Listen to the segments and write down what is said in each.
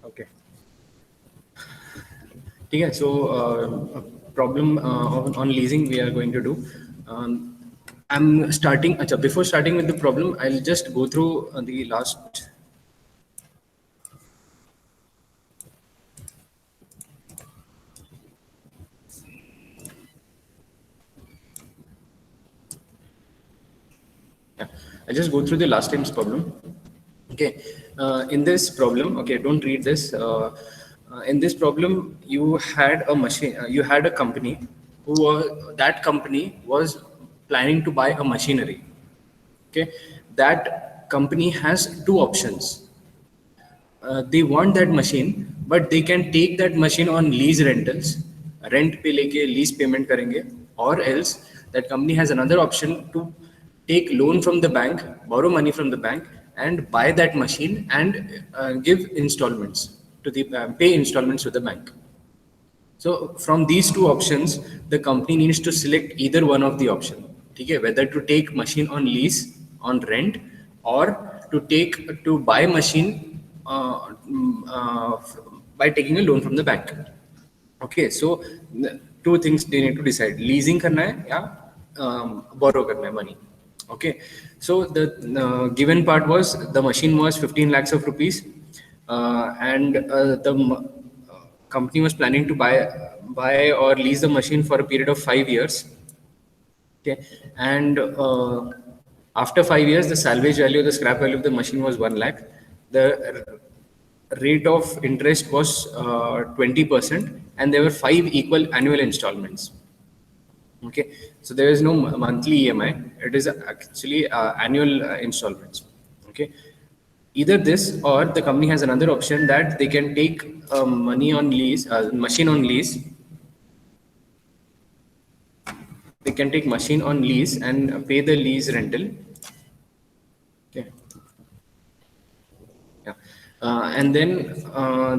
Okay. Okay, so problem on leasing we are going to do. I'm starting. Before starting with the problem, I'll just go through the last. Yeah, I'll just go through the last time's problem. Okay, in this problem, okay, don't read this. In this problem, you had a machine. You had a company that company was planning to buy a machinery. Okay, that company has two options. They want that machine, but they can take that machine on lease rentals, rent पे लेके lease payment करेंगे, or else that company has another option to take loan from the bank, borrow money from the bank, and buy that machine and give installments to the pay installments to the bank. So from these two options, the company needs to select either one of the option. Okay, whether to take machine on lease, on rent, or to buy machine by taking a loan from the bank. Okay, so two things they need to decide: leasing करना है या borrow करना है money. Okay, so the given part was the machine was 15 lakhs of rupees, and the company was planning to buy or lease the machine for a period of 5 years. Okay, and after 5 years, the salvage value, the scrap value of the machine was 1 lakh. The rate of interest was 20%, and there were 5 equal annual installments. Okay, so there is no monthly EMI. It is actually annual installments. Okay, either this or the company has another option that they can take money on lease, machine on lease. They can take machine on lease and pay the lease rental. Okay. Yeah. And then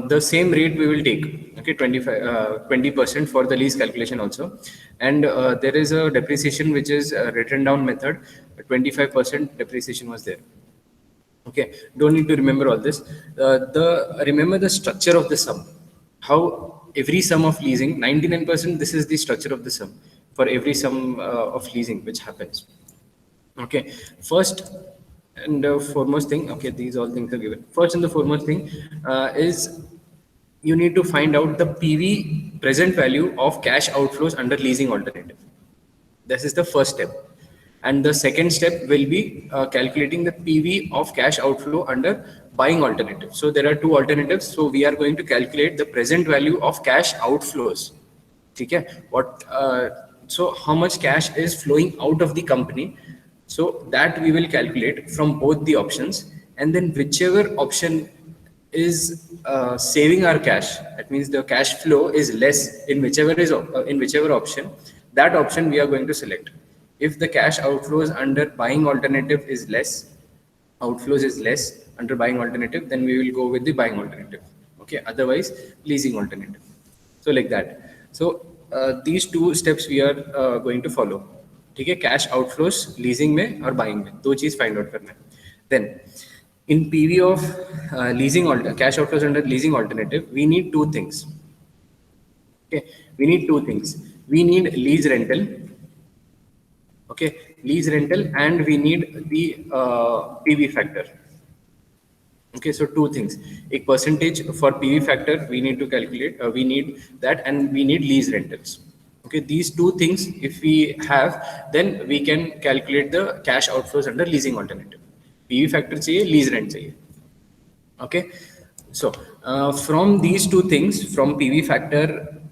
the same rate we will take, okay, 20% for the lease calculation also. And there is a depreciation which is written down method, 25% depreciation was there. Okay, don't need to remember all this. Remember the structure of the sum. How every sum of leasing, 99%, this is the structure of the sum for every sum of leasing which happens. Okay, first and foremost thing, okay, these all things are given. First and the foremost thing is you need to find out the PV present value of cash outflows under leasing alternative. This is the first step. And the second step will be calculating the PV of cash outflow under buying alternative. So there are two alternatives. So we are going to calculate the present value of cash outflows. Okay? So how much cash is flowing out of the company? So that we will calculate from both the options, and then whichever option is saving our cash, that means the cash flow is less in whichever option, that option we are going to select. If the cash outflows under buying alternative is less, outflows is less under buying alternative, then we will go with the buying alternative. Okay, otherwise leasing alternative. So like that. So these two steps we are going to follow. ठीक है, cash outflows leasing में और buying में दो चीज find out करना है. Then in PV of cash outflows under leasing alternative, we need two things. Okay, we need two things. We need lease rental. Okay, lease rental, and we need the PV factor. Okay, so two things. A percentage for PV factor we need to calculate. We need that, and we need lease rentals. Okay, these two things if we have, then we can calculate the cash outflows under leasing alternative. PV factor चाहिए, lease rent चाहिए. Okay, so from these two things, from PV factor,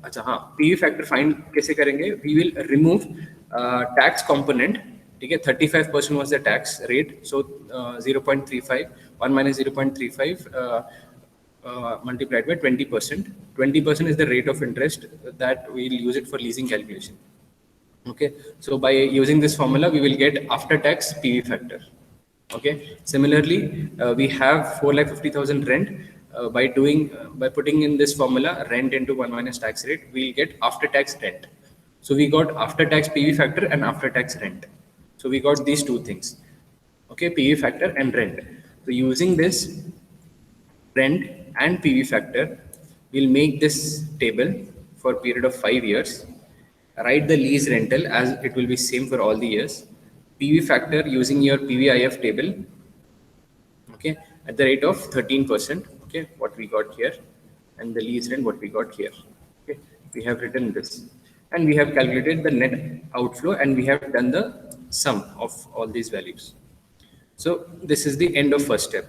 अच्छा हाँ, PV factor find कैसे करेंगे? We will remove tax component. ठीक है, 35% was the tax rate, so 0.35, 1 minus 0.35 multiplied by 20%. 20% is the rate of interest that we'll use it for leasing calculation. Okay, so by using this formula, we will get after tax PV factor. Okay, similarly, we have 4,50,000 rent. By putting in this formula, rent into 1 minus tax rate, we'll get after tax rent. So we got after tax PV factor and after tax rent. So we got these two things. Okay, PV factor and rent. So using this rent, and PV factor. We'll make this table for a period of 5 years. Write the lease rental as it will be same for all the years. PV factor using your PVIF table, okay, at the rate of 13%, okay, what we got here, and the lease rent what we got here. Okay, we have written this, and we have calculated the net outflow, and we have done the sum of all these values. So this is the end of first step.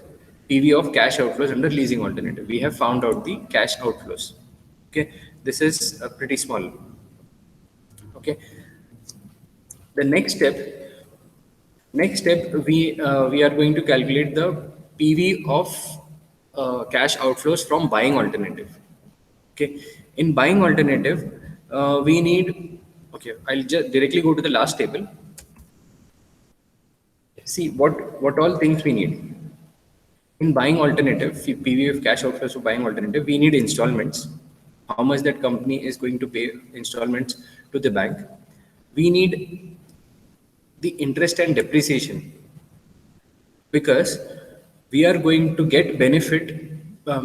PV of cash outflows under leasing alternative. We have found out the cash outflows. Okay, this is pretty small. Okay, the next step we are going to calculate the PV of cash outflows from buying alternative. Okay, in buying alternative, we need. Okay, I'll just directly go to the last table. See what all things we need. In buying alternative, PV of cash outflows for buying alternative, we need installments. How much that company is going to pay installments to the bank. We need the interest and depreciation, because we are going to get benefit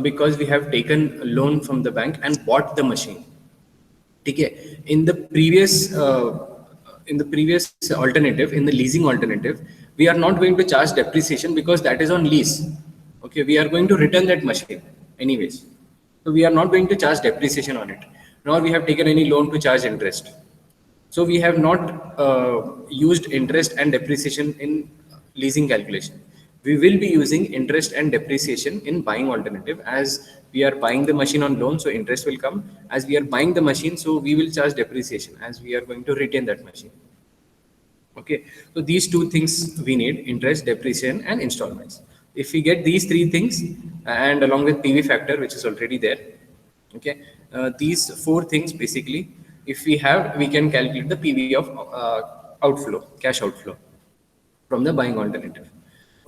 because we have taken a loan from the bank and bought the machine. Okay. In the previous alternative, in the leasing alternative, we are not going to charge depreciation because that is on lease. Okay, we are going to return that machine anyways. So we are not going to charge depreciation on it, nor we have taken any loan to charge interest. So we have not used interest and depreciation in leasing calculation. We will be using interest and depreciation in buying alternative, as we are buying the machine on loan, so interest will come. As we are buying the machine, so we will charge depreciation, as we are going to retain that machine. Okay, so these two things we need: interest, depreciation, and installments. If we get these three things, and along with PV factor, which is already there, okay, these four things basically, if we have, we can calculate the PV of outflow, cash outflow from the buying alternative.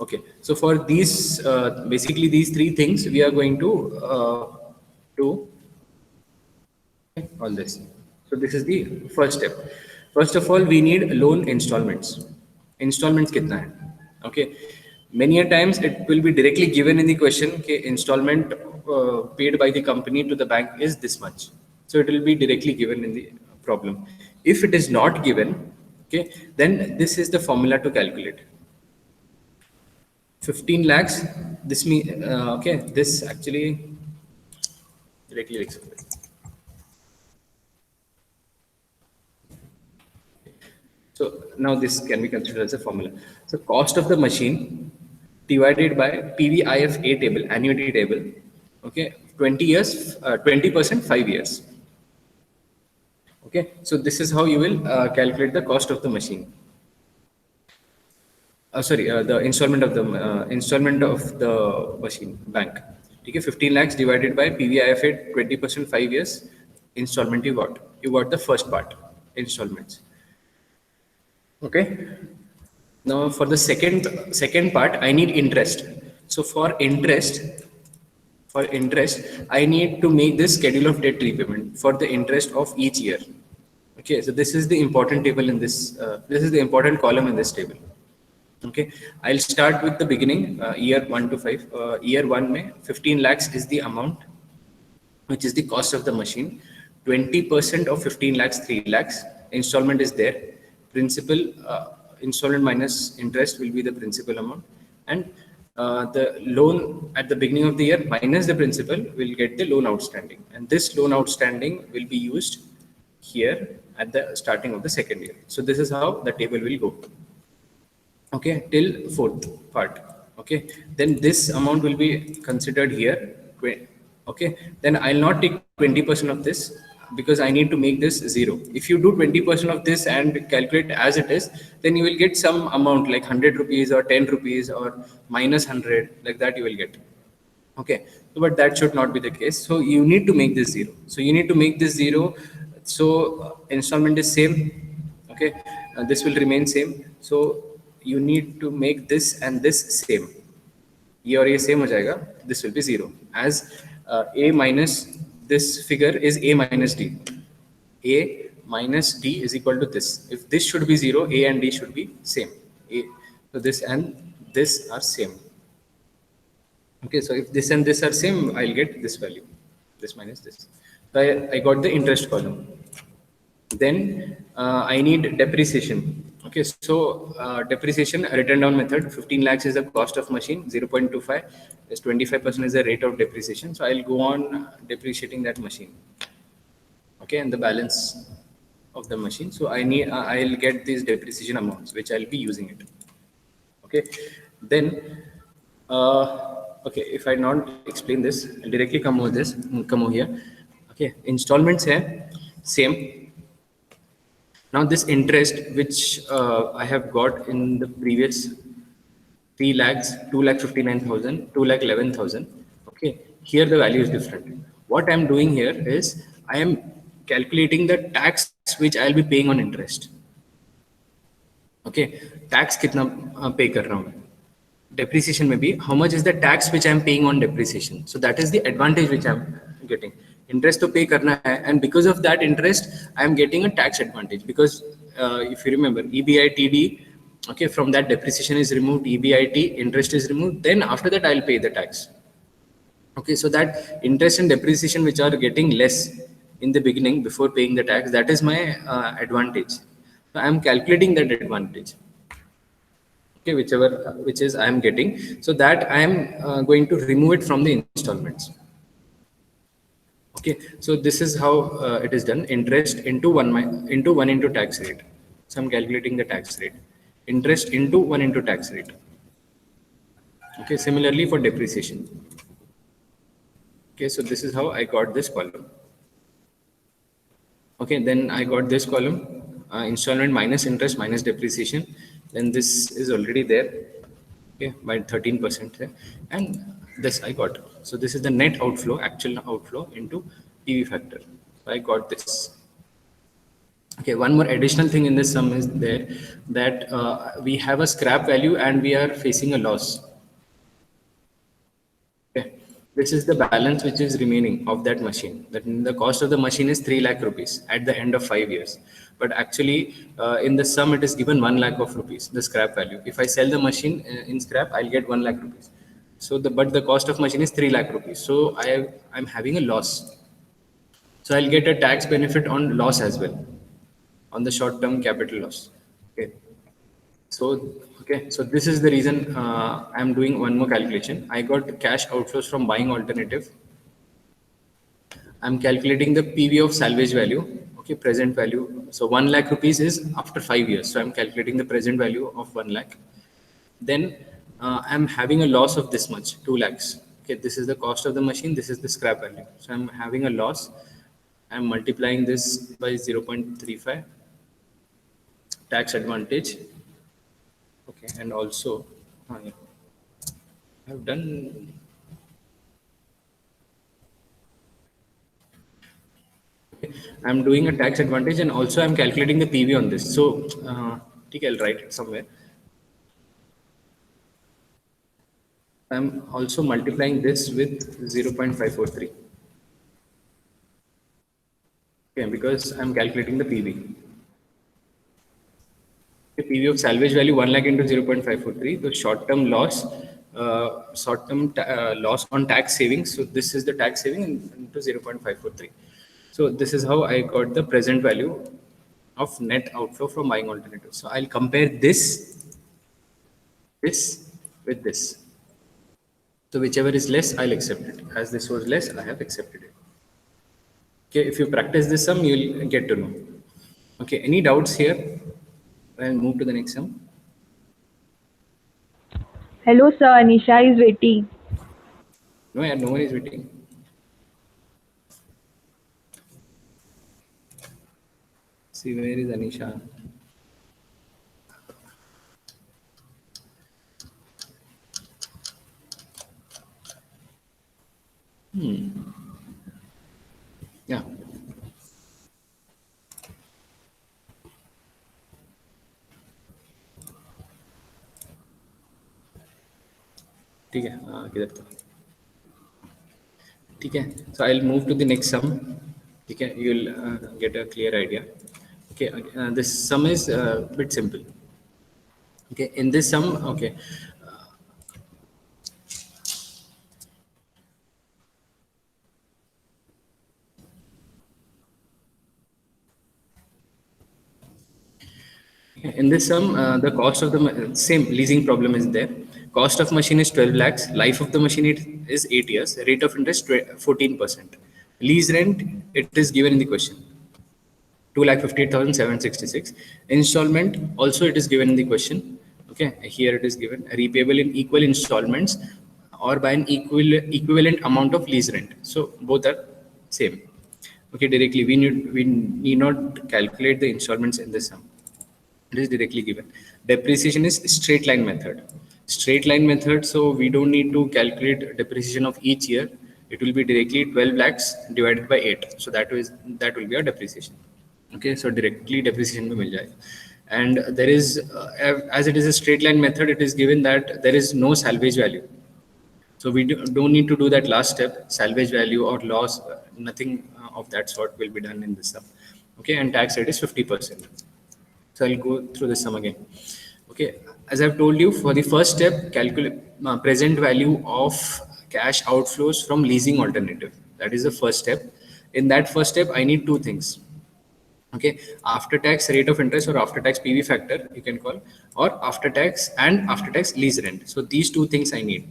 Okay, so for these, basically these three things, we are going to do all this. So this is the first step. First of all, we need loan installments. Installments kitna hai? Okay, many a times it will be directly given in the question. Okay, installment paid by the company to the bank is this much. So it will be directly given in the problem. If it is not given, okay, then this is the formula to calculate. 15 lakhs. This mean okay. This actually directly likes it. So now this can be considered as a formula. So cost of the machine divided by PVIFA table, annuity table. Okay, 20 years, 20%, 5 years. Okay, so this is how you will calculate the cost of the machine. The installment of the machine bank. Okay, 15 lakhs divided by PVIFA 20%, 5 years. Installment you got. You got the first part, installments. Okay. Now for the second part, I need interest. So for interest, I need to make this schedule of debt repayment for the interest of each year. Okay, so this is the important table in this. This is the important column in this table. Okay, I'll start with the beginning, year 1 to 5. Year 1 में 15 lakhs is the amount, which is the cost of the machine. 20% of 15 lakhs, 3 lakhs. Installment is there. Principal, installment minus interest will be the principal amount, and the loan at the beginning of the year minus the principal will get the loan outstanding, and this loan outstanding will be used here at the starting of the second year. So this is how the table will go. Okay, till fourth part. Okay, then this amount will be considered here. Okay, then I'll not take 20% of this, because I need to make this 0. If you do 20% of this and calculate as it is, then you will get some amount like 100 rupees or 10 rupees or minus 100, like that you will get. Okay, but that should not be the case. So you need to make this 0. So you need to make this 0. So installment is same. Okay, this will remain same. So you need to make this and this same. ये और ये same हो जाएगा. This will be 0, as a minus this figure is a minus d. A minus d is equal to this. If this should be 0, a and d should be same. So this and this are same. Okay, so if this and this are same, I'll get this value, this minus this. So I got the interest column. Then I need depreciation. Okay, so depreciation written down method, 15 lakhs is the cost of machine, 0.25 is 25% is the rate of depreciation. So I'll go on depreciating that machine. Okay, and the balance of the machine. So I'll get these depreciation amounts, which I'll be using it. Okay, then, okay, if I not explain this, I'll directly come over here. Okay, installments here, same. Now this interest which I have got in the previous 3 lakhs, 2,59,000, 2,11,000. Okay, here the value is different. What I'm doing here is I am calculating the tax which I'll be paying on interest. Okay, tax kitna pay kar raha hu. Depreciation may be how much is the tax which I'm paying on depreciation. So that is the advantage which I'm getting. Interest to pay karna hai, and because of that interest, I'm getting a tax advantage because if you remember EBITD, okay, from that depreciation is removed, EBIT interest is removed. Then after that, I'll pay the tax. Okay, so that interest and depreciation which are getting less in the beginning before paying the tax, that is my advantage. So I'm calculating that advantage. Okay, whichever which is I am getting, so that I am going to remove it from the installments. Okay, so this is how it is done. Interest into 1 into tax rate. So I'm calculating the tax rate. Interest into 1 into tax rate. Okay, similarly for depreciation. Okay, so this is how I got this column. Okay, then I got this column, installment minus interest minus depreciation. Then this is already there, okay, by 13% there. And this I got. So this is the net outflow, actual outflow into PV factor. So I got this. Okay, one more additional thing in this sum is there that we have a scrap value and we are facing a loss. Okay. This is the balance which is remaining of that machine. That the cost of the machine is 3 lakh rupees at the end of 5 years. But actually, in the sum, it is given 1 lakh of rupees, the scrap value. If I sell the machine in scrap, I'll get 1 lakh rupees. So but the cost of machine is 3 lakh rupees. So I'm having a loss. So I'll get a tax benefit on loss as well, on the short-term capital loss. Okay. So, okay, so this is the reason I'm doing one more calculation. I got cash outflows from buying alternative. I'm calculating the PV of salvage value, okay, present value. So 1 lakh rupees is after 5 years. So I'm calculating the present value of 1 lakh. Then I'm having a loss of this much, 2 lakhs. Okay, this is the cost of the machine. This is the scrap value. So I'm having a loss. I'm multiplying this by 0.35 tax advantage. Okay, and also yeah, I've done. Okay, I'm doing a tax advantage and also I'm calculating the PV on this. So, I'll write it somewhere. I'm also multiplying this with 0.543. Okay, because I'm calculating the PV. The PV of salvage value 1 lakh into 0.543. The short-term loss, loss on tax savings. So this is the tax saving into 0.543. So this is how I got the present value of net outflow from buying alternatives. So I'll compare this with this. So whichever is less, I'll accept it. As this was less, I have accepted it. Okay, if you practice this sum, you'll get to know. Okay, any doubts here? I'll move to the next sum. Hello, sir. Anisha is waiting. No, yeah, no one is waiting. See, where is Anisha? Yeah. ठीक है किधर था ठीक है so I'll move to the next sum ठीक है you'll get a clear idea okay this sum is a bit simple okay in this sum okay In this sum, the cost of the same leasing problem is there. Cost of machine is 12 lakhs. Life of the machine is 8 years. Rate of interest 14%. Lease rent, it is given in the question. 2,58,766. Installment also it is given in the question. Okay, here it is given repayable in equal installments or by an equivalent amount of lease rent. So both are same. Okay, directly we need not calculate the installments in the sum. It is directly given. Depreciation is straight line method. Straight line method, so we don't need to calculate depreciation of each year. It will be directly 12 lakhs divided by 8. So that will be our depreciation. Okay, so directly depreciation में मिल जाएगा. And there is, as it is a straight line method, it is given that there is no salvage value. So we don't need to do that last step, salvage value or loss, nothing of that sort will be done in this sum. Okay, and tax rate is 50%. So I'll go through the sum again. Okay, as I've told you, for the first step, calculate present value of cash outflows from leasing alternative. That is the first step. In that first step, I need two things. Okay, after tax rate of interest or after tax PV factor, you can call, or after tax and after tax lease rent. So these two things I need.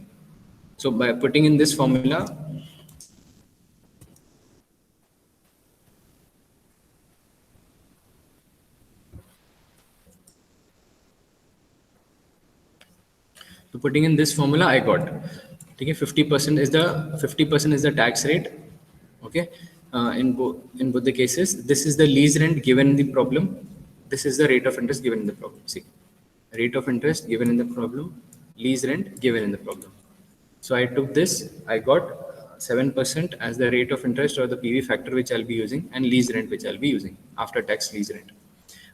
So by putting in this formula, I got. Okay, 50% is the tax rate. Okay, in both the cases, this is the lease rent given in the problem. This is the rate of interest given in the problem. See, rate of interest given in the problem, lease rent given in the problem. So I took this. I got 7% as the rate of interest or the PV factor which I'll be using, and lease rent which I'll be using after tax lease rent.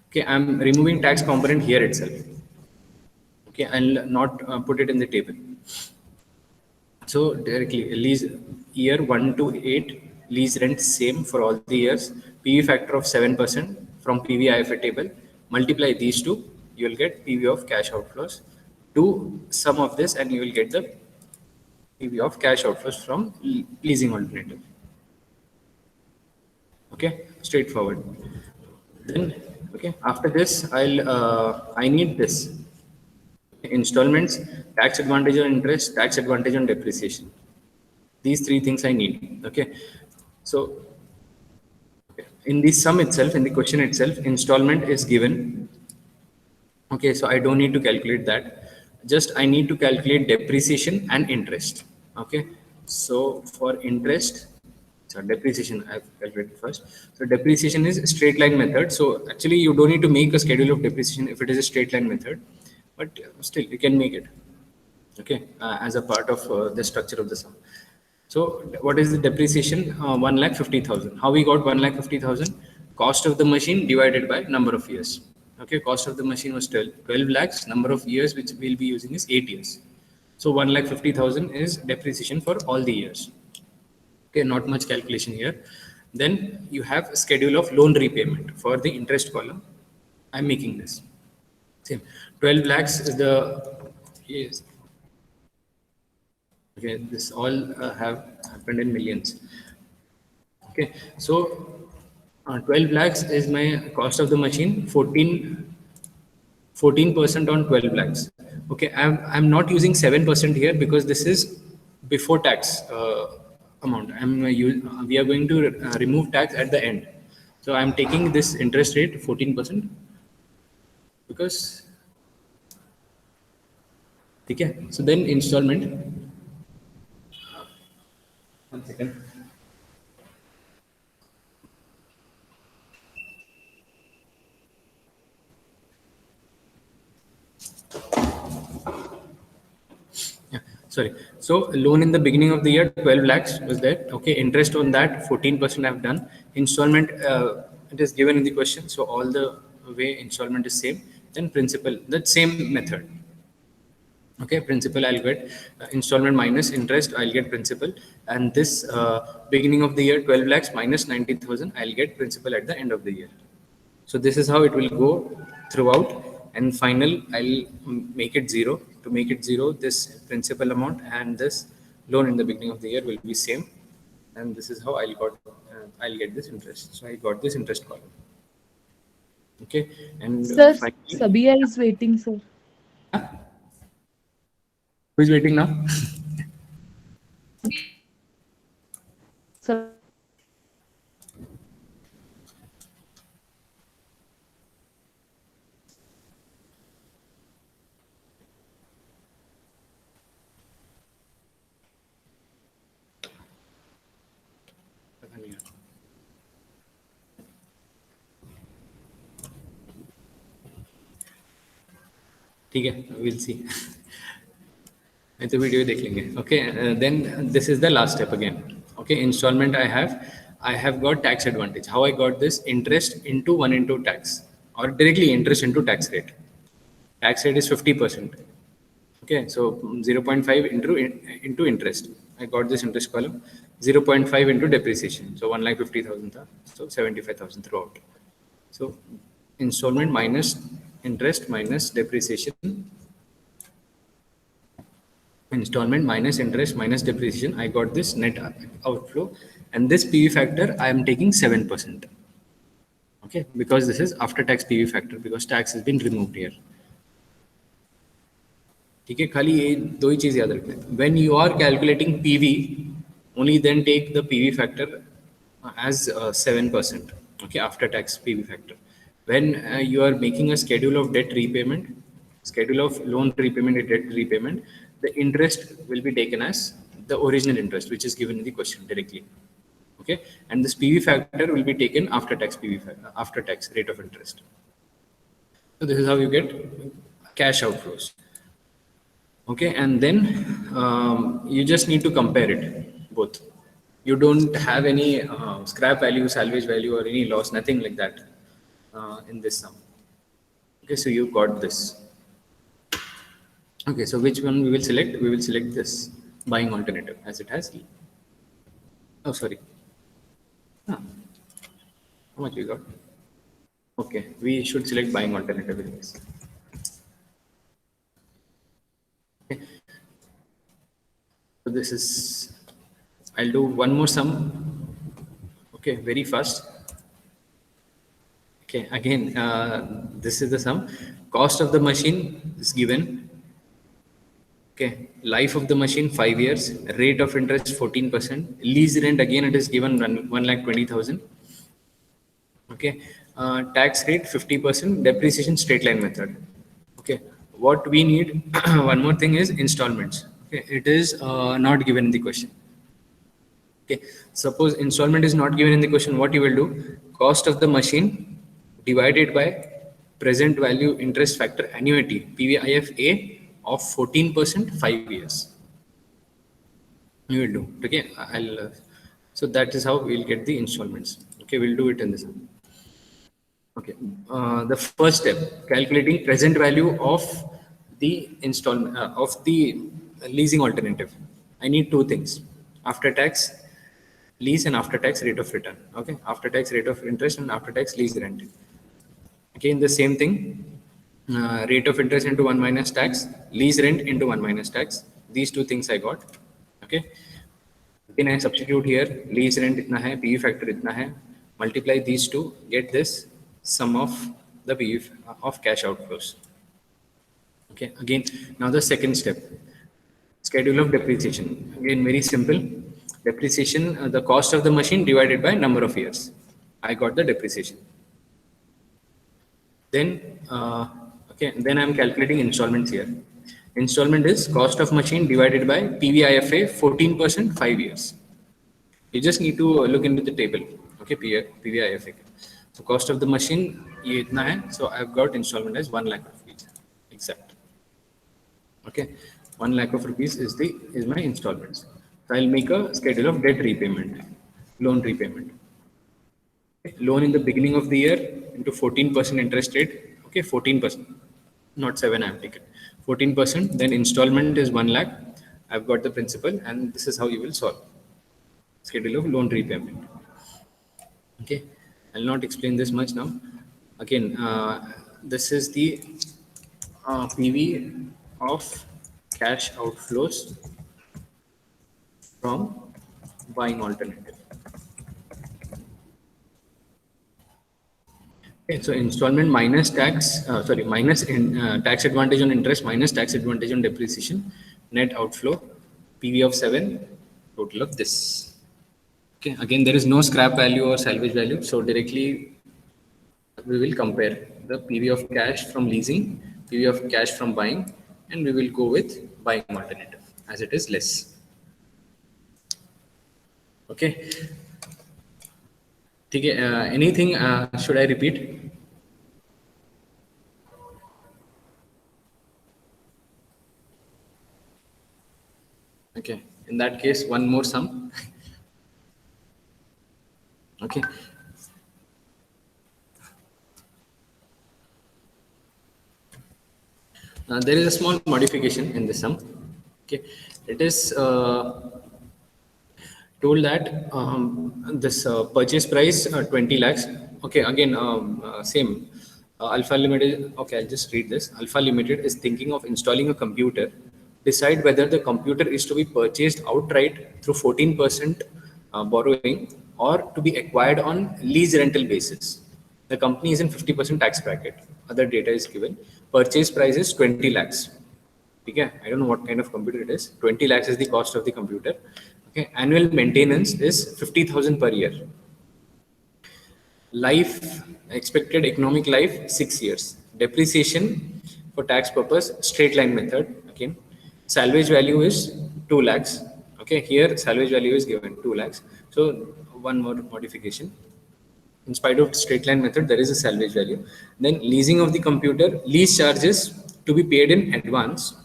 Okay, I'm removing tax component here itself. Okay, I'll not put it in the table. So directly lease year 1 to 8 lease rent same for all the years. PV factor of 7% from PV IFA table. Multiply these two, you will get PV of cash outflows. Do sum of this and you will get the PV of cash outflows from leasing alternative. Okay, straightforward. Then okay, after this I need this installments, tax advantage on interest, tax advantage on depreciation. These three things I need. Okay, so in the sum itself, in the question itself, installment is given. Okay, so I don't need to calculate that. Just I need to calculate depreciation and interest. Okay, so for interest, so depreciation I've calculated first. So depreciation is straight line method. So actually you don't need to make a schedule of depreciation if it is a straight line method, but still you can make it. Okay, as a part of the structure of the sum. So what is the depreciation? 1,50,000. How we got 1,50,000? Cost of the machine divided by number of years. Okay, cost of the machine was 12 lakhs. Number of years which we'll be using is 8 years. So 1,50,000 is depreciation for all the years. Okay, not much calculation here. Then you have a schedule of loan repayment for the interest column. I'm making this. Same. 12 lakhs is the yes. Okay, this all have happened in millions. Okay, so 12 lakhs is my cost of the machine. 14% on 12 lakhs. Okay, I'm not using 7% here because this is before tax amount. We are going to remove tax at the end. So I'm taking this interest rate 14% because okay. So then installment. One second. Yeah, sorry. So loan in the beginning of the year, 12 lakhs was there. Okay, interest on that, 14% I've done. Installment, it is given in the question. So all the way installment is same. Then principal, that same method. Okay, principal I'll get installment minus interest, I'll get principal. And this beginning of the year, 12 lakhs minus 90,000, I'll get principal at the end of the year. So this is how it will go throughout, and final I'll make it zero. To make it zero, this principal amount and this loan in the beginning of the year will be same, and this is how I'll get this interest. So I got this interest column. Okay, and Sir, finally, Sabia is waiting, sir. who is waiting now? Sabia is waiting. ठीक है, we'll see. मैं तो video देख लेंगे. Okay, then this is the last step again. Okay, installment I have got tax advantage. How I got this? Interest into 1 into tax, or directly interest into tax rate. Tax rate is 50%. Okay, so 0.5 into interest. I got this interest column. 0.5 into depreciation. So 1,50,000 tha, so 75,000 throughout. So installment minus interest minus depreciation, installment minus interest minus depreciation, I got this net outflow, and this PV factor I am taking 7%. Okay, because this is after tax PV factor, because tax has been removed here. ठीक है, खाली ये दो ही चीज़ याद रखना है. When you are calculating PV, only then take the PV factor as 7%. Okay, after tax PV factor. When you are making a schedule of debt repayment, schedule of loan repayment and debt repayment, the interest will be taken as the original interest, which is given in the question directly. Okay, and this PV factor will be taken after tax PV factor, after tax rate of interest. So this is how you get cash outflows. Okay, and then you just need to compare it both. You don't have any scrap value, salvage value, or any loss, nothing like that in this sum. Okay, so you got this. Okay, so which one we will select? We will select this buying alternative, as it has. Oh, sorry. Ah, how much we got? Okay, we should select buying alternative in this. Okay, so this is, I'll do one more sum. Okay, very fast. Okay, again, this is the sum. Cost of the machine is given. Okay, life of the machine 5 years, rate of interest 14%, lease rent again it is given 1,20,000. Okay, tax rate 50%, depreciation straight line method. Okay, what we need one more thing is installments. Okay, it is not given in the question. Okay, suppose installment is not given in the question, what you will do? Cost of the machine divided by present value interest factor annuity, PVIFA of 14%, 5 years. You will do. Okay, so that is how we'll get the installments. Okay, we'll do it in this. Okay, the first step, calculating present value of the installment of the leasing alternative. I need two things: after tax lease and after tax rate of return. Okay, after tax rate of interest and after tax lease rent. Again, the same thing, rate of interest into 1 minus tax, lease rent into 1 minus tax. These two things I got. Okay, again I substitute here, lease rent itna hai, PV factor itna hai, multiply these two, get this sum of the PV of cash outflows. Okay, again, now the second step, schedule of depreciation. Again, very simple. Depreciation, the cost of the machine divided by number of years. I got the depreciation. Then, okay, then I'm calculating installments here. Installment is cost of machine divided by PVIFA 14%, 5 years. You just need to look into the table. Okay, PVIFA. So cost of the machine ये इतना है. So I've got installment as 1 lakh rupees. Exact. Okay, 1 lakh of rupees is my installments. So I'll make a schedule of debt repayment, loan repayment. Okay, loan in the beginning of the year into 14% interest rate. Okay, 14%, not 7 I have taken. 14%. Then installment is 1 lakh. I've got the principal, and this is how you will solve schedule of loan repayment. Okay, I'll not explain this much now. Again, this is the PV of cash outflows from buying alternative. Okay, so installment minus tax, minus tax advantage on interest minus tax advantage on depreciation, net outflow, PV of 7, total of this. Okay, again, there is no scrap value or salvage value. So directly we will compare the PV of cash from leasing, PV of cash from buying, and we will go with buying alternative as it is less. Okay. ठीक है, anything should I repeat? Okay, in that case, one more sum. Okay. There is a small modification in this sum. Okay, it is told that this purchase price 20 lakhs. Okay, again, same. Alpha Limited. Okay, I'll just read this. Alpha Limited is thinking of installing a computer. Decide whether the computer is to be purchased outright through 14% borrowing or to be acquired on lease rental basis. The company is in 50% tax bracket. Other data is given. Purchase price is 20 lakhs. Okay, I don't know what kind of computer it is. 20 lakhs is the cost of the computer. Okay, annual maintenance is 50,000 per year. Life, expected economic life, 6 years. Depreciation for tax purpose, straight line method. Okay, salvage value is 2 lakhs. Okay, here salvage value is given 2 lakhs. So one more modification. In spite of straight line method, there is a salvage value. Then leasing of the computer, lease charges to be paid in advance.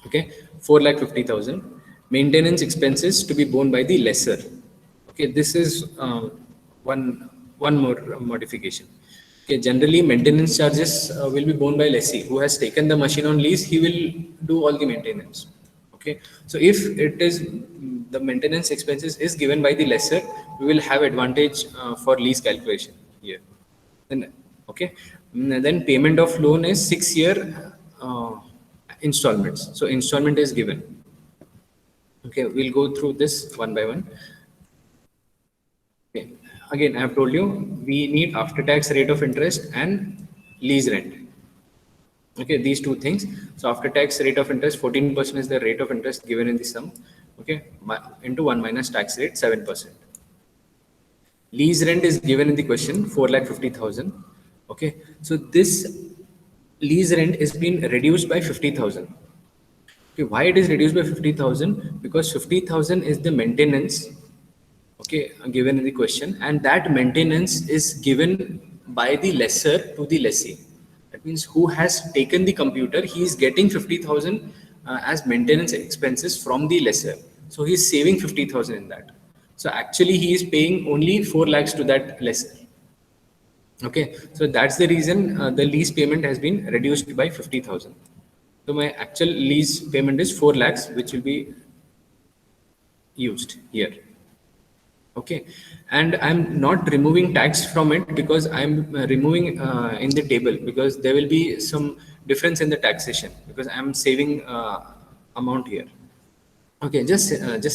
Okay, 4,50,000. Maintenance expenses to be borne by the lessor. Okay, this is one more modification. Okay, generally maintenance charges will be borne by lessee who has taken the machine on lease. He will do all the maintenance. Okay, so if it is the maintenance expenses is given by the lessor, we will have advantage for lease calculation here. Then okay, then payment of loan is 6-year installments. So installment is given. Okay, we'll go through this one by one. Okay. Again, I have told you we need after tax rate of interest and lease rent. Okay, these two things. So after tax rate of interest, 14% is the rate of interest given in the sum. Okay, into 1 minus tax rate, 7%. Lease rent is given in the question, 4,50,000. Okay, so this lease rent is being reduced by 50,000. Okay, why it is reduced by 50,000? Because 50,000 is the maintenance, okay, given in the question, and that maintenance is given by the lessor to the lessee. That means who has taken the computer, he is getting 50,000 as maintenance expenses from the lessor. So he is saving 50,000 in that. So actually he is paying only 4 lakhs to that lessor. Okay, so that's the reason the lease payment has been reduced by 50,000. So my actual lease payment is 4 lakhs, which will be used here. Okay, and I'm not removing tax from it because I'm removing in the table because there will be some difference in the taxation because I'm saving amount here. Okay, just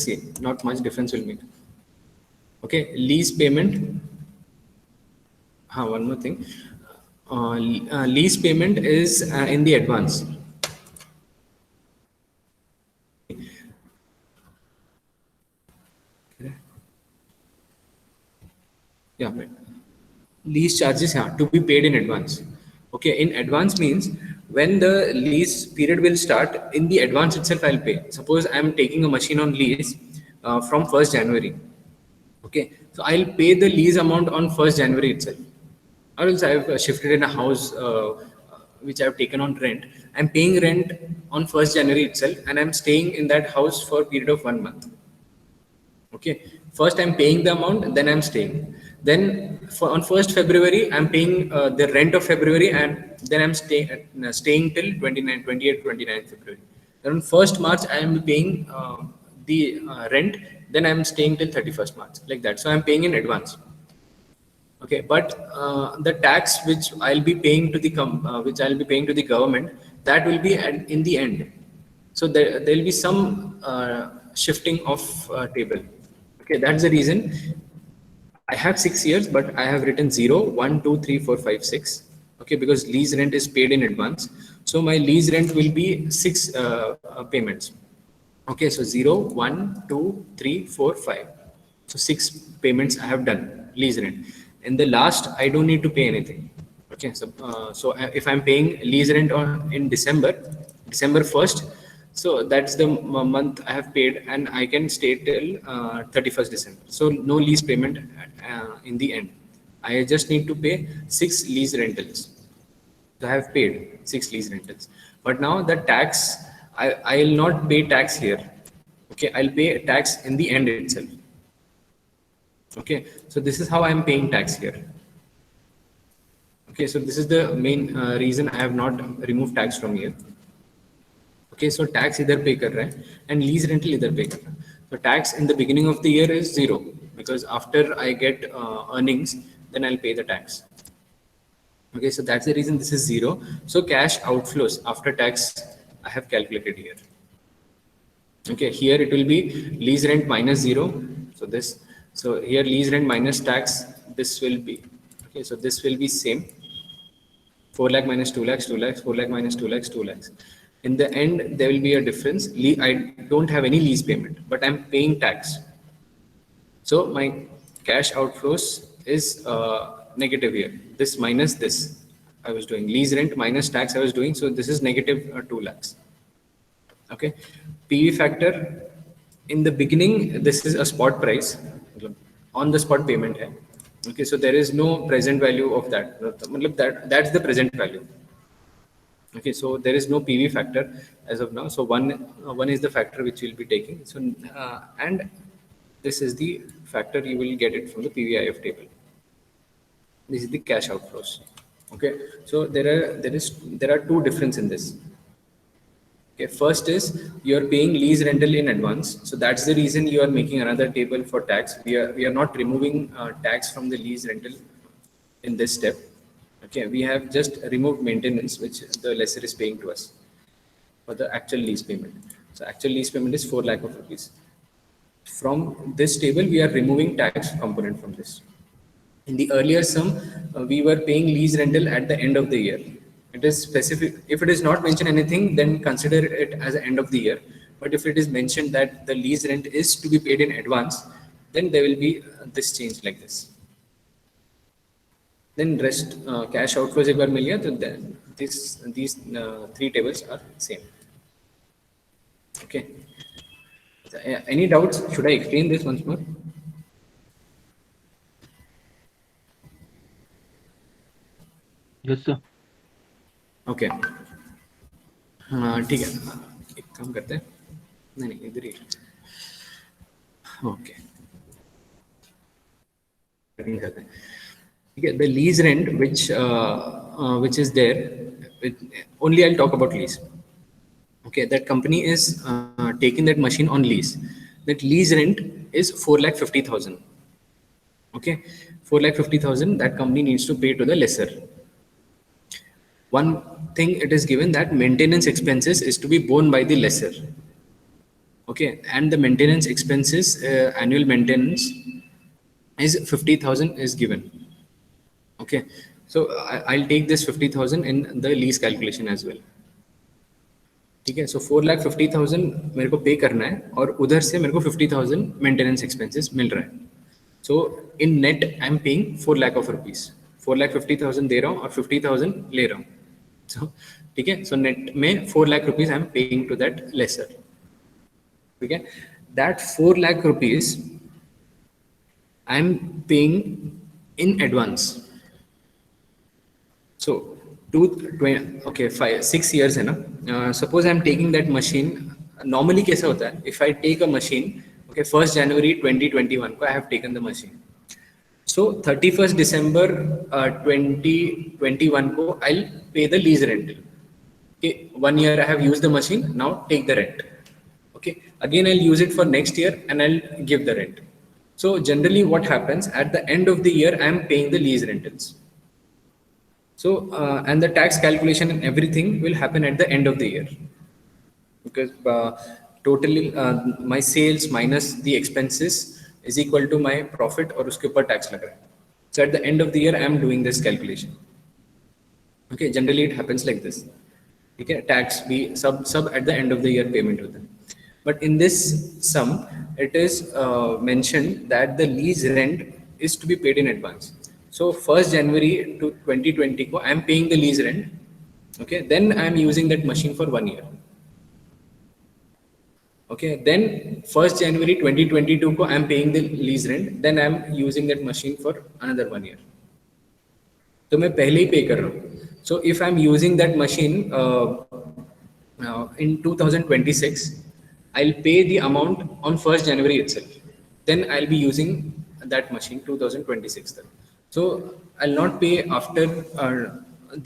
see, not much difference will make. Okay, lease payment. One more thing. Lease payment is in the advance. Yeah, lease charges to be paid in advance. Okay, in advance means when the lease period will start, in the advance itself I'll pay. Suppose I'm taking a machine on lease from 1st January. Okay, so I'll pay the lease amount on 1st January itself. Or else I've shifted in a house which I've taken on rent. I'm paying rent on 1st January itself and I'm staying in that house for a period of 1 month. Okay, first I'm paying the amount, then I'm staying. Then on 1st February, I'm paying the rent of February and then I'm staying till 28th, 29th February. Then on 1st March, I am paying the rent, then I'm staying till 31st March, like that. So I'm paying in advance. Okay, but the tax which I'll be paying to the government, that will be in the end. So there will be some shifting of table. Okay, that's the reason I have 6 years, but I have written 0, 1, 2, 3, 4, 5, 6. Okay, because lease rent is paid in advance. So my lease rent will be six payments. Okay, so 0, 1, 2, 3, 4, 5. So six payments I have done lease rent. In the last, I don't need to pay anything. Okay, so if I'm paying lease rent on in December 1st, so that's the month I have paid, and I can stay till 31st December. So no lease payment in the end. I just need to pay six lease rentals. So I have paid six lease rentals. But now the tax, I'll not pay tax here. Okay, I'll pay tax in the end itself. Okay, so this is how I'm paying tax here. Okay, so this is the main reason I have not removed tax from here. Okay, so tax इधर pay कर रहा है and lease rental इधर pay कर रहा है. So tax in the beginning of the year is 0 because after I get earnings, then I'll pay the tax. Okay, so that's the reason this is 0. So cash outflows after tax I have calculated here. Okay, here it will be lease rent minus 0. So this, so here lease rent minus tax, this will be, okay, so this will be same. 4 lakh minus 2 lakhs, 2 lakhs, 4 lakh minus 2 lakhs, 2 lakhs. In the end, there will be a difference. I don't have any lease payment, but I'm paying tax. So my cash outflows is negative here. This minus this I was doing. Lease rent minus tax I was doing. So this is negative 2 lakhs. Okay. PV factor in the beginning, this is a spot price on the spot payment. Okay. So there is no present value of that. That's the present value. Okay, so there is no PV factor as of now. So one is the factor which we'll be taking. So and this is the factor you will get it from the PVIF table. This is the cash outflows. Okay, so there are two difference in this. Okay, first is you are paying lease rental in advance, so that's the reason you are making another table for tax. We are not removing tax from the lease rental in this step. Okay, we have just removed maintenance, which the lessor is paying to us for the actual lease payment. So actual lease payment is 4 lakh of rupees. From this table, we are removing tax component from this. In the earlier sum, we were paying lease rental at the end of the year. It is specific. If it is not mentioned anything, then consider it as the end of the year. But if it is mentioned that the lease rent is to be paid in advance, then there will be this change like this. Then rest cash outflows एक बार मिल गया, तो these three tables are same. Okay. Any doubts? Should I explain this once more? Yes, sir. Okay. ठीक है, एक काम करते हैं. नहीं इधर ही. Okay. करते हैं. The lease rent which is there, only I'll talk about lease. Okay, that company is taking that machine on lease. That lease rent is 4,50,000. Okay, 4,50,000 that company needs to pay to the lessor. One thing it is given that maintenance expenses is to be borne by the lessor. Okay, and the maintenance expenses, annual maintenance is 50,000 is given. Okay, so I'll take this 50,000 in the lease calculation as well. ठीक है, so 4,50,000 मेरे को पे करना है और उधर से मेरे को 50,000 मेंटेनेंस एक्सपेंसेस मिल रहा है. So in net I am paying 4 lakh of rupees. 4,50,000 दे रहा हूँ और 50,000 ले रहा हूँ. So ठीक है, so net में 4 lakh rupees I am paying to that lessor. ठीक है, that 4 lakh rupees I am paying in advance. So 6 years है ना. Suppose I am taking that machine. Normally कैसा होता है? If I take a machine, okay, 1st January 2021 को I have taken the machine. So 31st December 2021 को I'll pay the lease rental. Okay, 1 year I have used the machine. Now take the rent. Okay, again I'll use it for next year and I'll give the rent. So generally what happens at the end of the year I am paying the lease rentals. So, and the tax calculation and everything will happen at the end of the year, because totally my sales minus the expenses is equal to my profit और उसके ऊपर tax लग रहा है. So at the end of the year, I am doing this calculation. Okay, generally it happens like this. Okay, tax be sub at the end of the year payment होता है. But in this sum, it is mentioned that the lease rent is to be paid in advance. So 1st January to 2020 को I am paying the lease rent. Okay, then I am using that machine for 1 year. Okay, then 1st January 2022 को I am paying the lease rent. Then I am using that machine for another 1 year. तो मैं पहले ही पे कर रहा हूँ. So if I am using that machine in 2026, I'll pay the amount on 1st January itself. Then I'll be using that machine 2026. Then. So I'll not pay after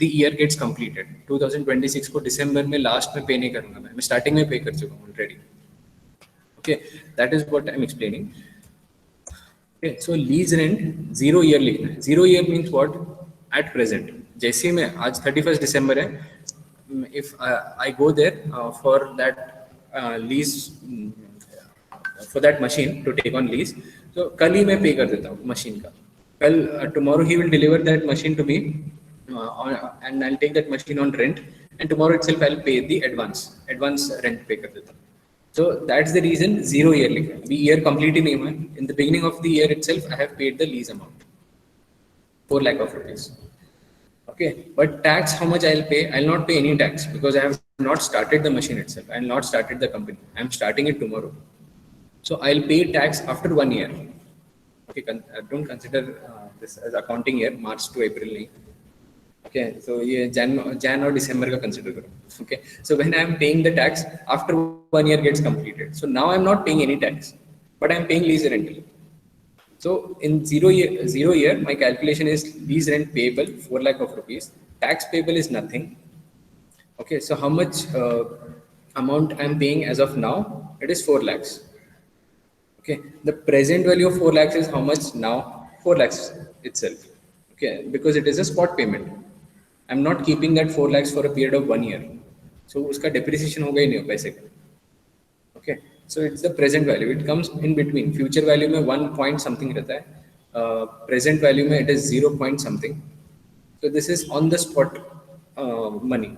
the year gets completed. 2026 को December में last में pay नहीं करूँगा मैं starting में pay कर चुका हूँ already. Okay, that is what I'm explaining. Okay, so lease rent 0 year लिखना है. 0 year means what? At present. जैसे मैं आज 31st December है, if I go there for that lease for that machine to take on lease, so कल ही मैं pay कर देता हूँ machine का. कल tomorrow he will deliver that machine to me and I'll take that machine on rent and tomorrow itself I'll pay the advance rent pay कर देता हूँ. So that's the reason 0 year लिखा है. The year complete ही नहीं हुआ. In the beginning of the year itself, I have paid the lease amount, 4 lakh of rupees. Okay, but tax, how much I'll pay? I'll not pay any tax because I have not started the machine itself. I'll not started the company. I'm starting it tomorrow. So I'll pay tax after 1 year. Okay, don't consider this as accounting year, March to April नहीं. Okay, so ये Jan or December का consider करो. Okay, so when I am paying the tax after 1 year gets completed, so now I am not paying any tax, but I am paying lease rental. So in 0 year, my calculation is lease rent payable 4 lakh of rupees. Tax payable is nothing. Okay, so how much amount I am paying as of now? It is 4 lakhs. Okay, the present value of 4 lakhs is how much now? 4 lakhs itself. Okay, because it is a spot payment. I'm not keeping that 4 lakhs for a period of 1 year. So उसका depreciation होगा ही नहीं पैसे का. Okay, so it's the present value. It comes in between. Future value में 1 point something रहता है. Present value में it is 0 point something. So this is on the spot money.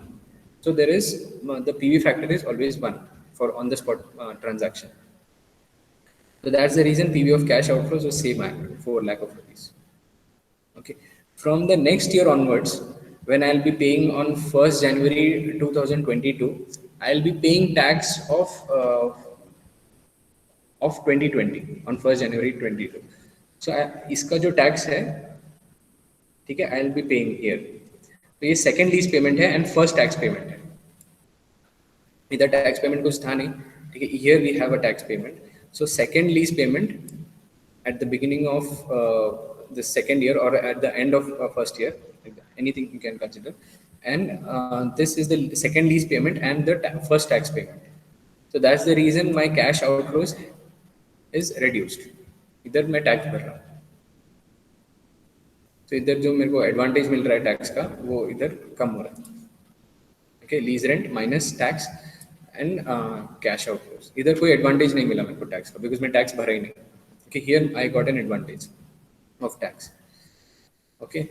So there is the PV factor is always 1 for on the spot transaction. So that's the reason PV of cash outflows was same at 4 lakh of rupees. Okay, from the next year onwards, when I'll be paying on 1st January 2022, I'll be paying tax of 2020 on 1st January 22. So इसका जो tax है, ठीक है, I'll be paying here. तो ये second lease payment है and first tax payment है. इधर tax payment कुछ था नहीं, ठीक है. Here we have a tax payment. So second lease payment at the beginning of the second year or at the end of first year, anything you can consider. And this is the second lease payment and the first tax payment. So that's the reason my cash outflows is reduced. इधर मैं tax भर रहा हूँ. तो इधर जो मेरे को एडवांटेज मिल रहा है टैक्स का वो इधर कम हो रहा है. Okay, lease rent minus tax and cash outflows. इधर कोई एडवांटेज नहीं मिला मेरे को टैक्स का बिकॉज मैं टैक्स भरा ही नहीं. Okay, here I got an advantage of tax. Okay,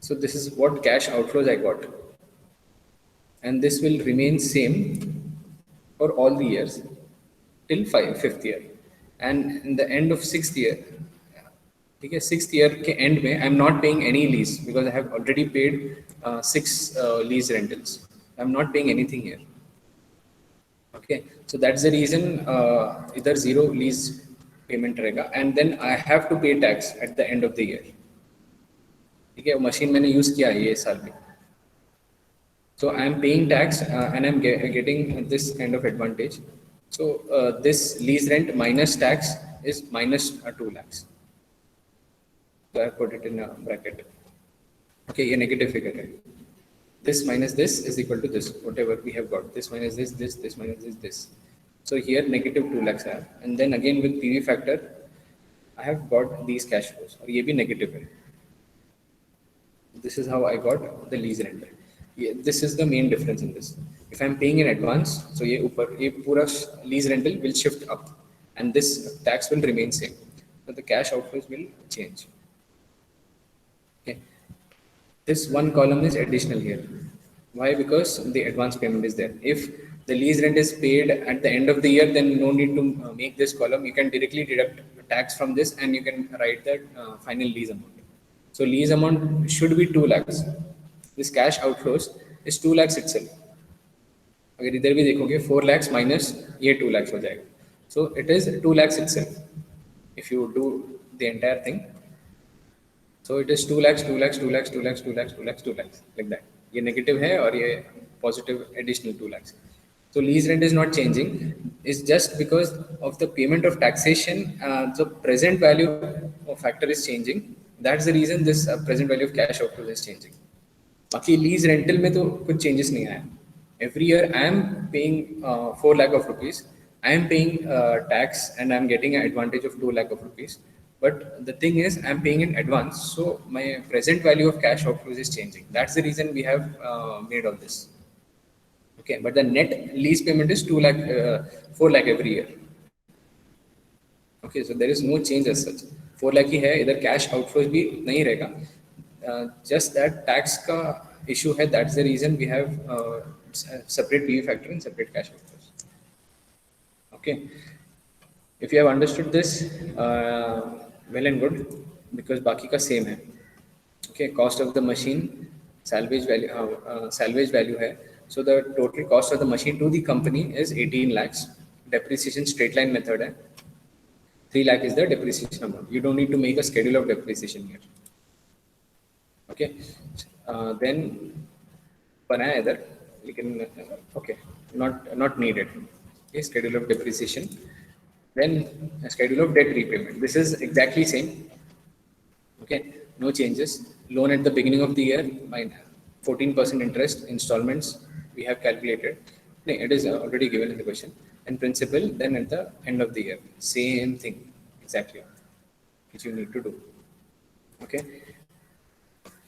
so this is what cash outflows I got, and this will remain same for all the years till 5th year, and in the end of 6th year, ठीक है, 6th year के end में I am not paying any lease because I have already paid 6 lease rentals. I am not paying anything here. Okay, so that's the reason इधर 0 lease payment रहेगा, and then I have to pay tax at the end of the year. ठीक है, machine मैंने use किया है ये साल में. So I am paying tax and I am getting this kind of advantage. So this lease rent minus tax is minus 2 lakhs. So I put it in a bracket. Okay, ये negative figure है. This minus this is equal to this, whatever we have got. This minus this, this minus this. So here negative 2 lakhs I have. And then again with PV factor, I have got these cash flows. और ये भी negative है. This is how I got the lease rental. Yeah, this is the main difference in this. If I'm paying in advance, so ये ऊपर ये पूरा lease rental will shift up, and this tax will remain same. so the cash outflows will change. Okay, this one column is additional here. Why? Because the advance payment is there. If the lease rent is paid at the end of the year, then no need to make this column. You can directly deduct tax from this and you can write the final lease amount. So lease amount should be 2 lakhs. This cash outflows is 2 lakhs itself. अगर इधर भी देखोगे 4 lakhs minus ये 2 lakhs हो जाएगा. So it is 2 lakhs itself. If you do the entire thing, so it is 2 lakhs, 2 lakhs, 2 lakhs, 2 lakhs, 2 lakhs, 2 lakhs, 2 lakhs, like that. ये negative है और ये positive additional 2 lakhs. So lease rent is not changing. It's just because of the payment of taxation, the present value of factor is changing. That's the reason this present value of cash outflow is changing. बाकी lease rental में तो कुछ changes नहीं आया. Every year I am paying 4 lakh of rupees. I am paying tax and I am getting an advantage of 2 lakh of rupees. But the thing is, I am paying in advance, so my present value of cash outflows is changing. That's the reason we have made all this. Okay, but the net lease payment is 2 lakh, 4 lakh every year. Okay, so there is no change as such. 4 lakh ही है, इधर cash outflows भी नहीं रहेगा. Just that tax का issue है. That's the reason we have separate PV factor and separate cash outflows. Okay, if you have understood this, well and good, because बाकी का same है. Okay, cost of the machine, salvage value है. So the total cost of the machine to the company is 18 lakhs. Depreciation straight line method है. 3 lakh is the depreciation amount. You don't need to make a schedule of depreciation here. Okay, then बनाया इधर, लेकिन okay, not needed. Okay, schedule of depreciation. Then a schedule of debt repayment. This is exactly same. Okay, no changes. Loan at the beginning of the year by 14% interest installments we have calculated. No, it is already given in the question. And principal then at the end of the year. Same thing exactly which you need to do. Okay.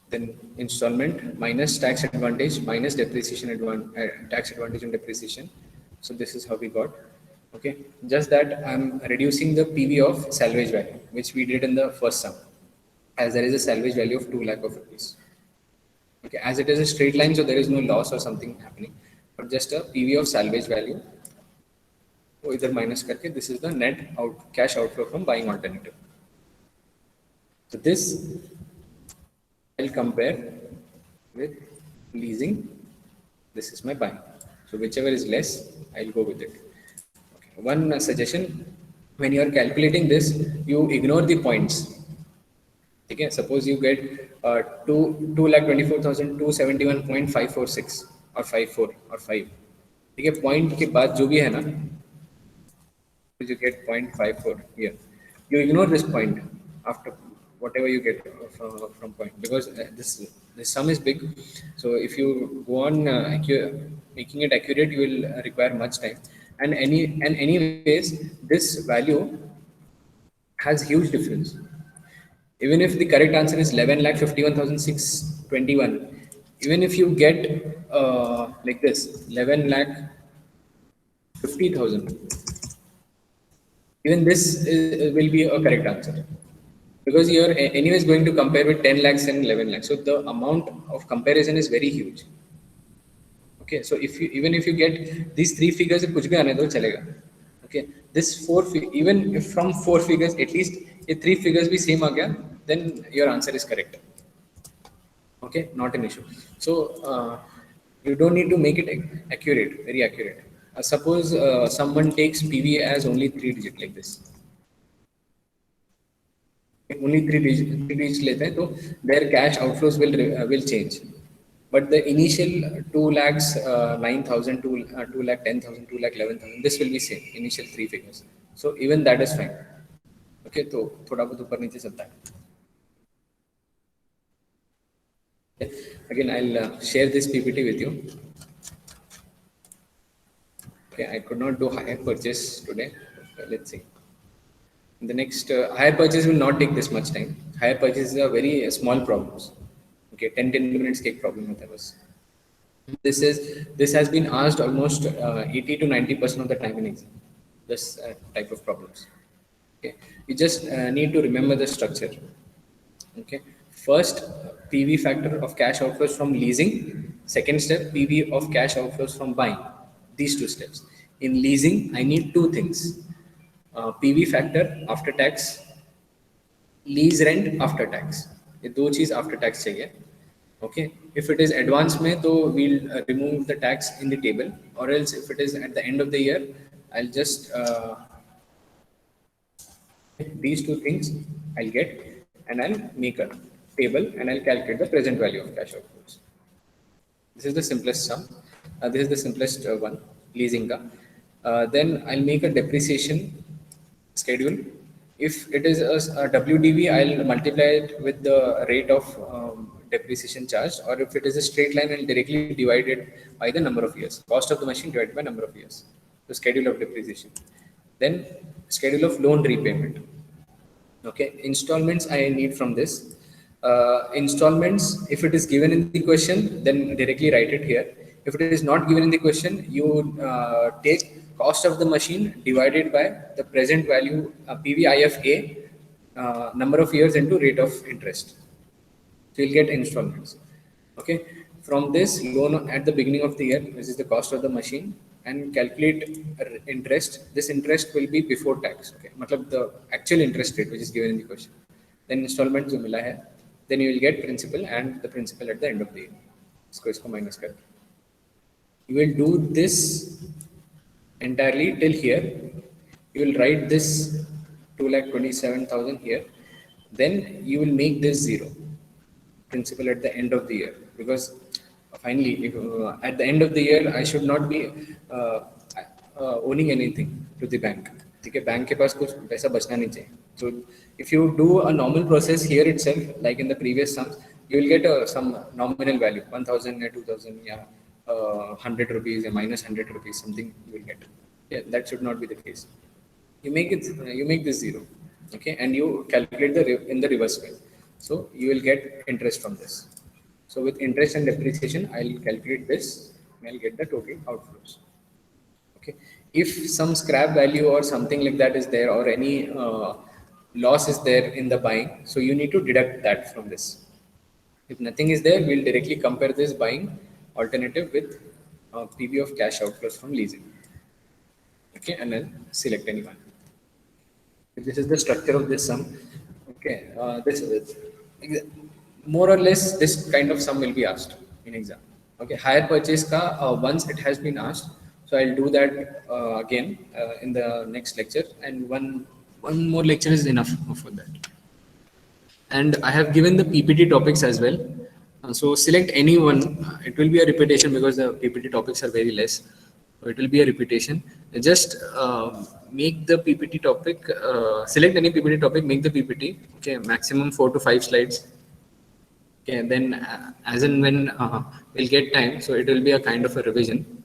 Then installment minus tax advantage minus depreciation tax advantage and depreciation. So this is how we got. Okay, just that I'm reducing the PV of salvage value, which we did in the first sum, as there is a salvage value of 2 lakh of rupees. Okay, as it is a straight line, so there is no loss or something happening, but just a PV of salvage value. So either minus करके, this is the net cash outflow from buying alternative. So this I'll compare with leasing. This is my buying. So whichever is less, I'll go with it. One suggestion, when you are calculating this, you ignore the points. Okay, suppose you get 2,24,271.546 or 54 or 5. Okay, point के बाद जो भी है ना, you get 0.54 here. You ignore this point after whatever you get from point, because this sum is big. So if you go on making it accurate, you will require much time. And anyways, this value has huge difference. Even if the correct answer is 11,51,621, even if you get like this 11,50,000, even this will be a correct answer, because you are anyways going to compare with 10 lakhs and 11 lakhs. So the amount of comparison is very huge. Okay, so even if you get these 3 figures, कुछ भी आने दो चलेगा. Okay, this even if from 4 figures, at least ये 3 figures भी same आ गया, then your answer is correct. Okay, not an issue. So you don't need to make it accurate, very accurate. Suppose someone takes PV as only 3 digit like this. Only 3 digits लेते हैं, तो their cash outflows will change. But the initial 2 lakhs, 9,000, 2 lakh 10,000, 2 lakh 11,000, this will be same, initial 3 figures. So even that is fine. Okay, तो थोड़ा बहुत ऊपर नीचे चलता है. Again, I'll share this PPT with you. Okay, I could not do hire purchase today. Let's see. The next hire purchase will not take this much time. Hire purchase is a very small problems. Okay, 10 minutes के problem होता है बस. This has been asked almost 80 to 90% of the time in exam. This type of problems. Okay, you just need to remember the structure. Okay, first PV factor of cash outflows from leasing. Second step, PV of cash outflows from buying. These two steps. In leasing, I need two things: PV factor after tax, lease rent after tax. ये दो चीज after tax चाहिए. Okay, if it is advance में तो we'll remove the tax in the table, or else if it is at the end of the year, I'll just these two things I'll get, and I'll make a table and I'll calculate the present value of cash outflows. This is the simplest sum. This is the simplest one, leasing ka. Then I'll make a depreciation schedule. If it is a WDV, I'll multiply it with the rate of depreciation charged, or if it is a straight line, I'll directly divide it by the number of years. Cost of the machine divided by number of years. The schedule of depreciation. Then schedule of loan repayment. Okay, installments I need from this. Installments, if it is given in the question, then directly write it here. If it is not given in the question, you take cost of the machine divided by the present value, PVIFA, number of years into rate of interest. So you'll get installments. Okay, from this loan at the beginning of the year, this is the cost of the machine, and calculate interest. This interest will be before tax. Okay, matlab the actual interest rate which is given in the question. Then installment जो मिला है, then you will get principal and the principal at the end of the year. इसको minus कर. You will do this entirely till here. You will write this 2,27,000 here. Then you will make this 0 principal at the end of the year, because finally if, at the end of the year I should not be owning anything to the bank. ठीक है, bank के पास कुछ पैसा बचना नहीं चाहिए. So if you do a normal process here itself, like in the previous sums, you will get some nominal value, 1,000 or 2,000, yeah, 100 rupees or minus 100 rupees, something you will get. Yeah, that should not be the case. You make it, you make this 0, okay, and you calculate in the reverse way. So you will get interest from this. So with interest and depreciation, I'll calculate this and I'll get the total outflows. Okay, if some scrap value or something like that is there, or any loss is there in the buying, so you need to deduct that from this. If nothing is there, we'll directly compare this buying alternative with PV of cash outflows from leasing. Okay, and then select anyone. This is the structure of this sum. Okay, this is more or less this kind of sum will be asked in exam. Okay, hire purchase ka once it has been asked, so I'll do that again in the next lecture, and one more lecture is enough for that. And I have given the PPT topics as well. So select any one. It will be a repetition because the PPT topics are very less. So it will be a repetition. Just make the PPT topic, select any PPT topic, make the PPT. Okay, maximum 4 to 5 slides. Okay, and then as and when we'll get time, so it will be a kind of a revision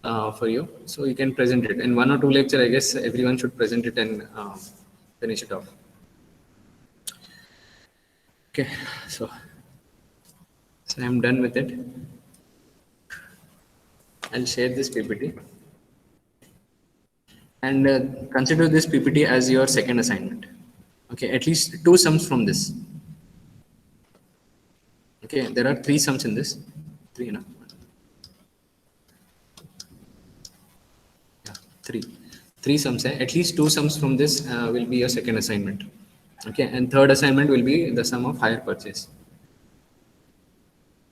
for you. So you can present it in 1 or 2 lecture. I guess everyone should present it and finish it off. Okay, so I'm done with it. I'll share this PPT and consider this PPT as your second assignment. Okay, at least 2 sums from this. Okay, there are 3 sums in this. 3, you know. Yeah, 3 sums. At least 2 sums from this will be your second assignment. Okay, and third assignment will be the sum of hire purchase.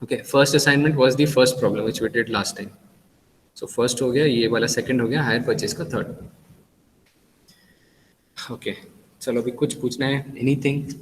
Okay, first assignment was the first problem which we did last time. So first हो गया, ये वाला second हो गया, hire purchase का third. Okay, चलो अभी कुछ पूछना है, anything?